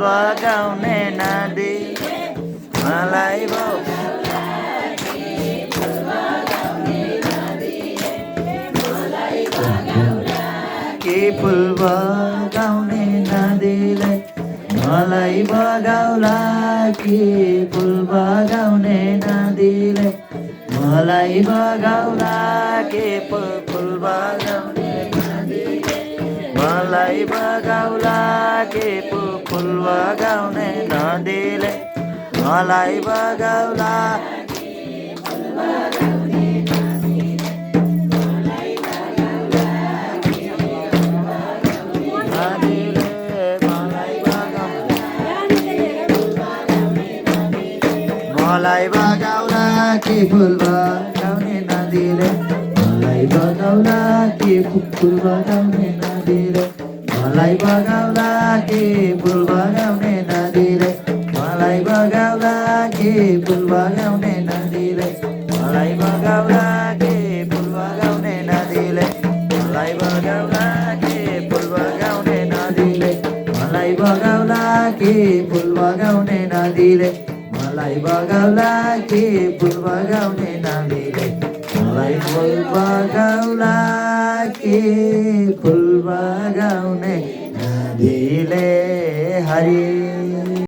बगाउने नदीले मलाई के फुल बगाउने नदीले मलाई बगाउला कि फुल बगाउने नदीले मलाई बगाउला के फुल बगाउने नदीले मलाई बगाउला के फुल बगाउने नदीले मलाई बगाउला मलाई बगाउला कि फुल बगाउने नदीले मलाई बगाउला कि फुल बगाउने नदीले मलाई बगाउला कि फुल बगाउने नदीले मलाई बगाउला कि फुल बगाउने नदीले मलाई बगाउला कि फुल बगाउने नदीले मलाई बगाउला कि फुल बगाउने नदीले मलाई बगाउला कि फुल बगाउने नदीले मलाई बगाउला कि फुल बगाउने नदीले मलाई फुल बगाउला कि फुल